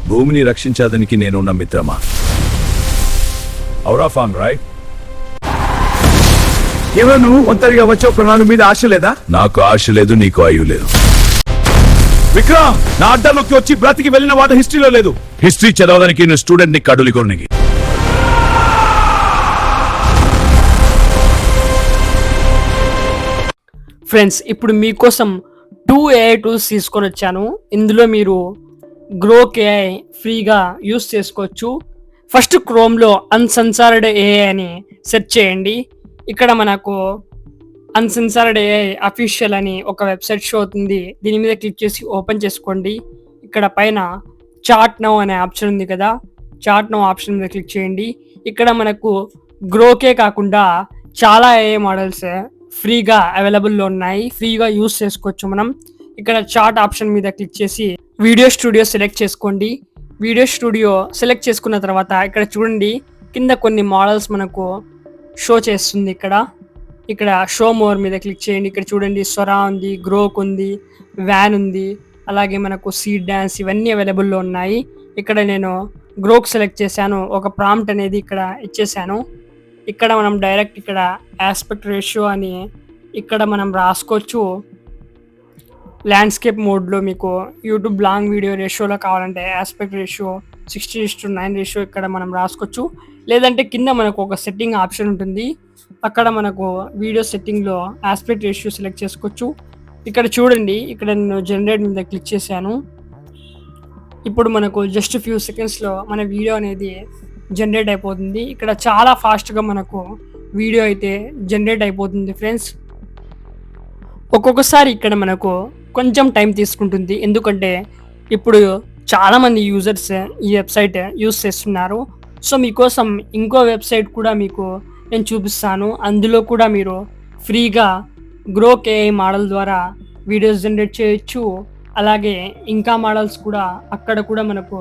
భూమిని రక్షించడానికి నేనున్న మిత్రమా? ఔరా ఫాంగ్ రైట్? ఎవరు నువ్వు? ఒంటరిగా వచ్చావు, ప్రాణాల మీద ఆశ లేదా? నాకు ఆశ లేదు, నీకు ఆయువు లేదు. విక్రమ్, నా అడ్డాలోకి వచ్చి బ్రతికి వెళ్ళిన వాడు హిస్టరీలో లేదు. హిస్టరీ చదవడానికి నేను స్టూడెంట్ ని కడులి కొనికి. ఫ్రెండ్స్, ఇప్పుడు మీకోసం 2 AI టూల్స్ తీసుకొని వచ్చాను. ఇందులో మీరు గ్రోక్ AI ఫ్రీగా యూస్ చేసుకోవచ్చు. ఫస్ట్ క్రోమ్లో అన్సెన్సార్డ్ AI అని సెర్చ్ చేయండి. ఇక్కడ మనకు అన్సెన్సార్డ్ AI అఫీషియల్ అని ఒక వెబ్సైట్ షో అవుతుంది. దీని మీద క్లిక్ చేసి ఓపెన్ చేసుకోండి. ఇక్కడ పైన చాట్ నౌ అనే ఆప్షన్ ఉంది కదా, చాట్ నౌ ఆప్షన్ మీద క్లిక్ చేయండి. ఇక్కడ మనకు గ్రోకే కాకుండా చాలా AI మోడల్స్ ఫ్రీగా అవైలబుల్లో ఉన్నాయి, ఫ్రీగా యూస్ చేసుకోవచ్చు మనం. ఇక్కడ చాట్ ఆప్షన్ మీద క్లిక్ చేసి వీడియో స్టూడియో సెలెక్ట్ చేసుకోండి. వీడియో స్టూడియో సెలెక్ట్ చేసుకున్న తర్వాత ఇక్కడ చూడండి, కింద కొన్ని మోడల్స్ మనకు షో చేస్తుంది. ఇక్కడ షో మోర్ మీద క్లిక్ చేయండి. ఇక్కడ చూడండి, సొరా ఉంది, గ్రోక్ ఉంది, వ్యాన్ ఉంది, అలాగే మనకు సీడ్ డ్యాన్స్, ఇవన్నీ అవైలబుల్లో ఉన్నాయి. ఇక్కడ నేను గ్రోక్ సెలెక్ట్ చేశాను. ఒక ప్రాంప్ట్ అనేది ఇక్కడ ఇచ్చేసాను. ఇక్కడ మనం డైరెక్ట్ ఇక్కడ ఆస్పెక్ట్ రేషియో అని ఇక్కడ మనం రాసుకోవచ్చు. ల్యాండ్స్కేప్ మోడ్లో మీకు యూట్యూబ్ లాంగ్ వీడియో రేషియోలో కావాలంటే ఆస్పెక్ట్ రేషియో 16:9 రేషియో ఇక్కడ మనం రాసుకోవచ్చు. లేదంటే కింద మనకు ఒక సెట్టింగ్ ఆప్షన్ ఉంటుంది, అక్కడ మనకు వీడియో సెట్టింగ్లో ఆస్పెక్ట్ రేషియో సెలెక్ట్ చేసుకోవచ్చు. ఇక్కడ చూడండి, ఇక్కడ నేను జనరేట్ మీద క్లిక్ చేశాను. ఇప్పుడు మనకు జస్ట్ ఫ్యూ సెకండ్స్లో మన వీడియో అనేది జనరేట్ అయిపోతుంది. ఇక్కడ చాలా ఫాస్ట్గా మనకు వీడియో అయితే జనరేట్ అయిపోతుంది ఫ్రెండ్స్. ఒక్కొక్కసారి ఇక్కడ మనకు కొంచెం టైం తీసుకుంటుంది, ఎందుకంటే ఇప్పుడు చాలామంది యూజర్స్ ఈ వెబ్సైట్ యూస్ చేస్తున్నారు. సో మీకోసం ఇంకో వెబ్సైట్ కూడా మీకు నేను చూపిస్తాను. అందులో కూడా మీరు ఫ్రీగా గ్రోక్ AI మోడల్ ద్వారా వీడియోస్ జనరేట్ చేయొచ్చు. అలాగే ఇంకా మోడల్స్ కూడా అక్కడ కూడా మనకు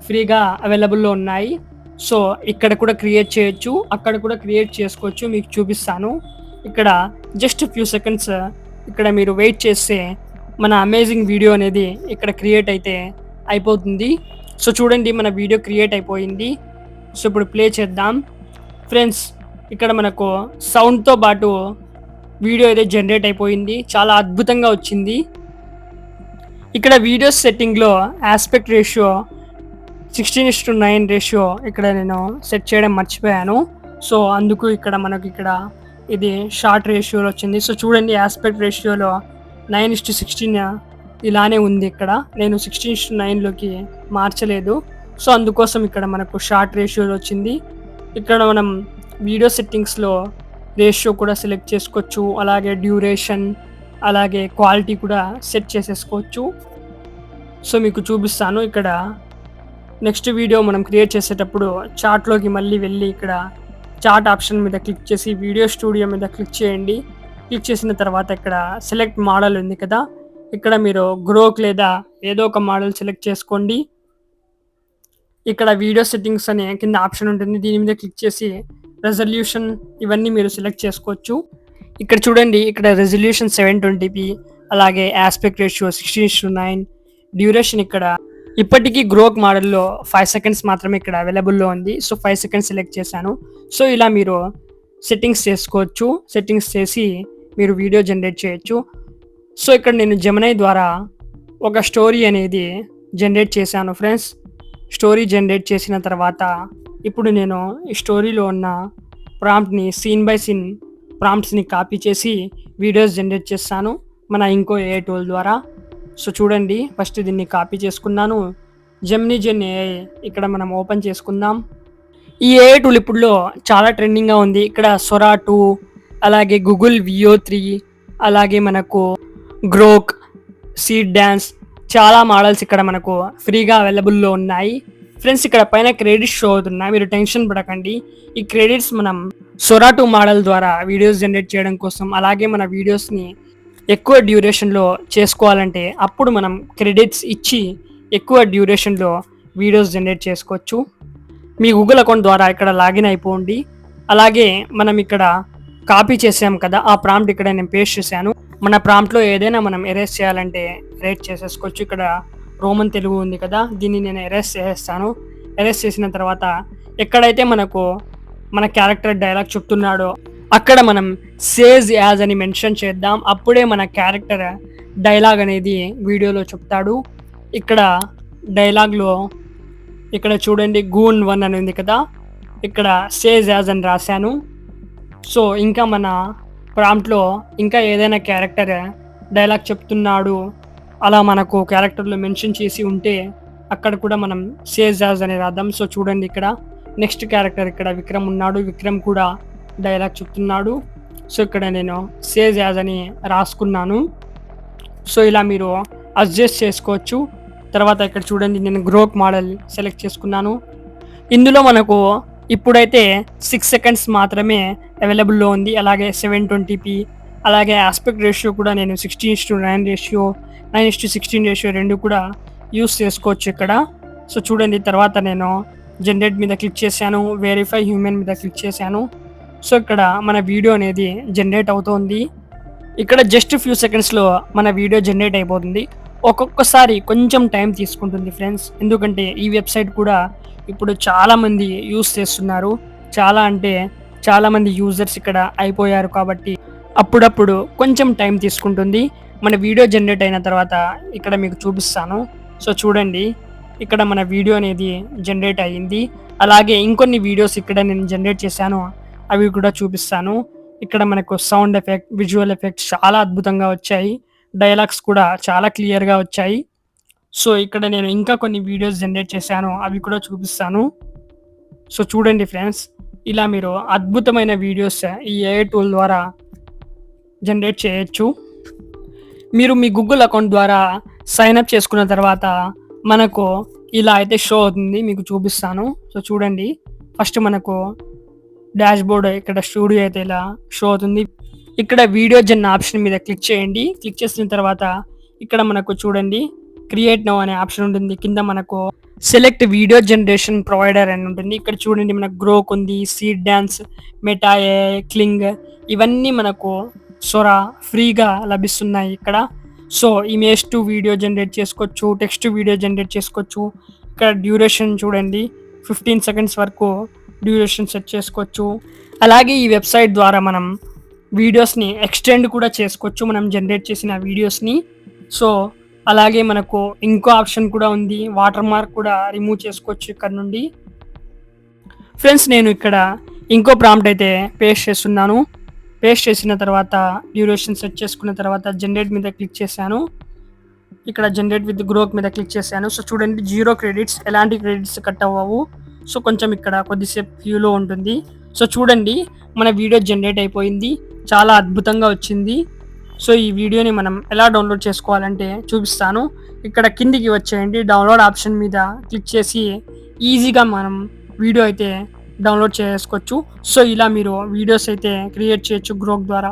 ఫ్రీగా అవైలబుల్లో ఉన్నాయి. సో ఇక్కడ కూడా క్రియేట్ చేయొచ్చు, అక్కడ కూడా క్రియేట్ చేసుకోవచ్చు. మీకు చూపిస్తాను. ఇక్కడ జస్ట్ ఫ్యూ సెకండ్స్ ఇక్కడ మీరు వెయిట్ చేస్తే మన అమేజింగ్ వీడియో అనేది ఇక్కడ క్రియేట్ అయితే అయిపోతుంది. సో చూడండి, మన వీడియో క్రియేట్ అయిపోయింది. సో ఇప్పుడు ప్లే చేద్దాం ఫ్రెండ్స్. ఇక్కడ మనకు సౌండ్తో పాటు వీడియో అయితే జనరేట్ అయిపోయింది, చాలా అద్భుతంగా వచ్చింది. ఇక్కడ వీడియో సెట్టింగ్లో ఆస్పెక్ట్ రేషియో 16:9 రేషియో ఇక్కడ నేను సెట్ చేయడం మర్చిపోయాను. సో అందుకు ఇక్కడ మనకు ఇక్కడ ఇది షార్ట్ రేషియోలో వచ్చింది. సో చూడండి, ఆస్పెక్ట్ రేషియోలో 9:16 ఇలానే ఉంది. ఇక్కడ నేను 16:9లోకి మార్చలేదు. సో అందుకోసం ఇక్కడ మనకు షార్ట్ రేషియోలో వచ్చింది. ఇక్కడ మనం వీడియో సెట్టింగ్స్లో రేషియో కూడా సెలెక్ట్ చేసుకోవచ్చు, అలాగే డ్యూరేషన్, అలాగే క్వాలిటీ కూడా సెట్ చేసేసుకోవచ్చు. సో మీకు చూపిస్తాను. ఇక్కడ నెక్స్ట్ వీడియో మనం క్రియేట్ చేసేటప్పుడు చార్ట్లోకి మళ్ళీ వెళ్ళి ఇక్కడ చార్ట్ ఆప్షన్ మీద క్లిక్ చేసి వీడియో స్టూడియో మీద క్లిక్ చేయండి. క్లిక్ చేసిన తర్వాత ఇక్కడ సెలెక్ట్ మోడల్ ఉంది కదా, ఇక్కడ మీరు గ్రోక్ లేదా ఏదో ఒక మోడల్ సెలెక్ట్ చేసుకోండి. ఇక్కడ వీడియో సెట్టింగ్స్ అనే కింద ఆప్షన్ ఉంటుంది, దీని మీద క్లిక్ చేసి రెజల్యూషన్ ఇవన్నీ మీరు సెలెక్ట్ చేసుకోవచ్చు. ఇక్కడ చూడండి, ఇక్కడ రెజల్యూషన్ 720p, అలాగే ఆస్పెక్ట్ రేషియో 16:9, డ్యూరేషన్ ఇక్కడ ఇప్పటికీ గ్రోక్ మోడల్లో 5 సెకండ్స్ మాత్రమే ఇక్కడ అవైలబుల్లో ఉంది. సో 5 సెకండ్స్ సెలెక్ట్ చేశాను. సో ఇలా మీరు సెట్టింగ్స్ చేసుకోవచ్చు. సెట్టింగ్స్ చేసి మీరు వీడియో జనరేట్ చేయొచ్చు. సో ఇక్కడ నేను జెమినై ద్వారా ఒక స్టోరీ అనేది జనరేట్ చేశాను ఫ్రెండ్స్. స్టోరీ జనరేట్ చేసిన తర్వాత ఇప్పుడు నేను ఈ స్టోరీలో ఉన్న ప్రాంప్ట్ని సీన్ బై సీన్ ప్రాంప్ట్స్ని కాపీ చేసి వీడియోస్ జనరేట్ చేస్తాను మన ఇంకో AI టూల్ ద్వారా. సో చూడండి, ఫస్ట్ దీన్ని కాపీ చేసుకున్నాను. జెమినీ జెన్ AI ఇక్కడ మనం ఓపెన్ చేసుకుందాం. ఈ AI టూల్ ఇప్పుడు చాలా ట్రెండింగ్గా ఉంది. ఇక్కడ సొరా 2, అలాగే గూగుల్ Veo 3, అలాగే మనకు గ్రోక్, సీడ్ డ్యాన్స్, చాలా మోడల్స్ ఇక్కడ మనకు ఫ్రీగా అవైలబుల్లో ఉన్నాయి ఫ్రెండ్స్. ఇక్కడ పైన క్రెడిట్స్ షో అవుతున్నాయి, మీరు టెన్షన్ పడకండి. ఈ క్రెడిట్స్ మనం సొరా 2 మోడల్ ద్వారా వీడియోస్ జనరేట్ చేయడం కోసం, అలాగే మన వీడియోస్ని ఎక్కువ డ్యూరేషన్లో చేసుకోవాలంటే అప్పుడు మనం క్రెడిట్స్ ఇచ్చి ఎక్కువ డ్యూరేషన్లో వీడియోస్ జనరేట్ చేసుకోవచ్చు. మీ గూగుల్ అకౌంట్ ద్వారా ఇక్కడ లాగిన్ అయిపోండి. అలాగే మనం ఇక్కడ కాపీ చేసాం కదా, ఆ ప్రాంప్ట్ ఇక్కడ నేను పేస్ట్ చేశాను. మన ప్రాంప్ట్లో ఏదైనా మనం ఎరేజ్ చేయాలంటే ఎరేజ్ చేసేసుకోవచ్చు. ఇక్కడ రోమన్ తెలుగు ఉంది కదా, దీన్ని నేను ఎరేస్ చేసేస్తాను. ఎరేస్ చేసిన తర్వాత ఎక్కడైతే మనకు మన క్యారెక్టర్ డైలాగ్ చెప్తున్నాడో అక్కడ మనం సేజ్ యాజ్ అని మెన్షన్ చేద్దాం. అప్పుడే మన క్యారెక్టర్ డైలాగ్ అనేది వీడియోలో చెప్తాడు. ఇక్కడ డైలాగ్లో ఇక్కడ చూడండి గూన్ 1 అని ఉంది కదా, ఇక్కడ సేజ్ యాజ్ అని రాశాను. సో ఇంకా మన ప్రాంప్ట్లో ఇంకా ఏదైనా క్యారెక్టర్ డైలాగ్ చెప్తున్నాడు అలా మనకు క్యారెక్టర్లో మెన్షన్ చేసి ఉంటే అక్కడ కూడా మనం సేజ్ యాజ్ అని రాద్దాం. సో చూడండి ఇక్కడ నెక్స్ట్ క్యారెక్టర్ ఇక్కడ విక్రమ్ ఉన్నాడు. విక్రమ్ కూడా డైలాగ్ చెప్తున్నాడు. సో ఇక్కడ నేను సేజ్ యాజ్ అని రాసుకున్నాను. సో ఇలా మీరు అడ్జస్ట్ చేసుకోవచ్చు. తర్వాత ఇక్కడ చూడండి నేను గ్రోక్ మోడల్ సెలెక్ట్ చేసుకున్నాను. ఇందులో మనకు ఇప్పుడైతే 6 సెకండ్స్ మాత్రమే అవైలబుల్లో ఉంది. అలాగే 720p, అలాగే ఆస్పెక్ట్ రేషియో కూడా నేను 16:9 రేషియో, 9:16 రేషియో రెండు కూడా యూస్ చేసుకోవచ్చు ఇక్కడ. సో చూడండి తర్వాత నేను జనరేట్ మీద క్లిక్ చేశాను, వెరిఫై హ్యూమన్ మీద క్లిక్ చేశాను. సో ఇక్కడ మన వీడియో అనేది జనరేట్ అవుతోంది. ఇక్కడ జస్ట్ ఫ్యూ సెకండ్స్లో మన వీడియో జనరేట్ అయిపోతుంది. ఒక్కొక్కసారి కొంచెం టైం తీసుకుంటుంది ఫ్రెండ్స్, ఎందుకంటే ఈ వెబ్సైట్ కూడా ఇప్పుడు చాలామంది యూస్ చేస్తున్నారు. చాలామంది యూజర్స్ ఇక్కడ అయిపోయారు కాబట్టి అప్పుడప్పుడు కొంచెం టైం తీసుకుంటుంది. మన వీడియో జనరేట్ అయిన తర్వాత ఇక్కడ మీకు చూపిస్తాను. సో చూడండి ఇక్కడ మన వీడియో అనేది జనరేట్ అయ్యింది. అలాగే ఇంకొన్ని వీడియోస్ ఇక్కడ నేను జనరేట్ చేశాను, అవి కూడా చూపిస్తాను. ఇక్కడ మనకు సౌండ్ ఎఫెక్ట్, విజువల్ ఎఫెక్ట్స్ చాలా అద్భుతంగా వచ్చాయి. డైలాగ్స్ కూడా చాలా క్లియర్గా వచ్చాయి. సో ఇక్కడ నేను ఇంకా కొన్ని వీడియోస్ జనరేట్ చేశాను, అవి కూడా చూపిస్తాను. సో చూడండి ఫ్రెండ్స్, ఇలా మీరు అద్భుతమైన వీడియోస్ ఈ AI టూల్ ద్వారా జనరేట్ చేయొచ్చు. మీరు మీ గూగుల్ అకౌంట్ ద్వారా సైన్ అప్ చేసుకున్న తర్వాత మనకు ఇలా అయితే షో అవుతుంది, మీకు చూపిస్తాను. సో చూడండి ఫస్ట్ మనకు డాష్ బోర్డ్ ఇక్కడ స్టూడియో అయితే ఇలా షో అవుతుంది. ఇక్కడ వీడియో జన్ ఆప్షన్ మీద క్లిక్ చేయండి. క్లిక్ చేసిన తర్వాత ఇక్కడ మనకు చూడండి క్రియేట్ నౌ అనే ఆప్షన్ ఉంటుంది. కింద మనకు సెలెక్ట్ వీడియో జనరేషన్ ప్రొవైడర్ అని ఉంటుంది. ఇక్కడ చూడండి మనకు గ్రోక్ ఉంది, సీడ్ డాన్స్, మెటా AI, క్లింగ్, ఇవన్నీ మనకు సొరా ఫ్రీగా లభిస్తున్నాయి ఇక్కడ. So image to video generate చేసుకోవచ్చు, టెక్స్ట్ వీడియో జనరేట్ చేసుకోవచ్చు. ఇక్కడ డ్యూరేషన్ చూడండి 15 సెకండ్స్ వరకు డ్యూరేషన్ సెట్ చేసుకోవచ్చు. అలాగే ఈ వెబ్సైట్ ద్వారా మనం వీడియోస్ని ఎక్స్టెండ్ కూడా చేసుకోవచ్చు, మనం జనరేట్ చేసిన వీడియోస్ని. సో అలాగే మనకు ఇంకో ఆప్షన్ కూడా ఉంది, వాటర్ మార్క్ కూడా రిమూవ్ చేసుకోవచ్చు ఇక్కడ నుండి. ఫ్రెండ్స్ నేను ఇక్కడ ఇంకో ప్రాంప్ట్ అయితే పేస్ట్ చేస్తున్నాను. పేస్ట్ చేసిన తర్వాత డ్యూరేషన్ సెట్ చేసుకున్న తర్వాత జనరేట్ మీద క్లిక్ చేశాను. ఇక్కడ జనరేట్ విత్ గ్రోక్ మీద క్లిక్ చేశాను. సో చూడండి 0 క్రెడిట్స్, ఎలాంటి క్రెడిట్స్ కట్ అవ్వవు. సో కొంచెం ఇక్కడ కొద్దిసేపు క్యూలో ఉంటుంది. సో చూడండి మన వీడియో జనరేట్ అయిపోయింది, చాలా అద్భుతంగా వచ్చింది. సో ఈ వీడియోని మనం ఎలా డౌన్లోడ్ చేసుకోవాలంటే చూపిస్తాను. ఇక్కడ కిందికి వచ్చేయండి, డౌన్లోడ్ ఆప్షన్ మీద క్లిక్ చేసి ఈజీగా మనం వీడియో అయితే డౌన్లోడ్ చేసుకోవచ్చు. సో ఇలా మీరు వీడియోస్ అయితే క్రియేట్ చేయొచ్చు గ్రోక్ ద్వారా.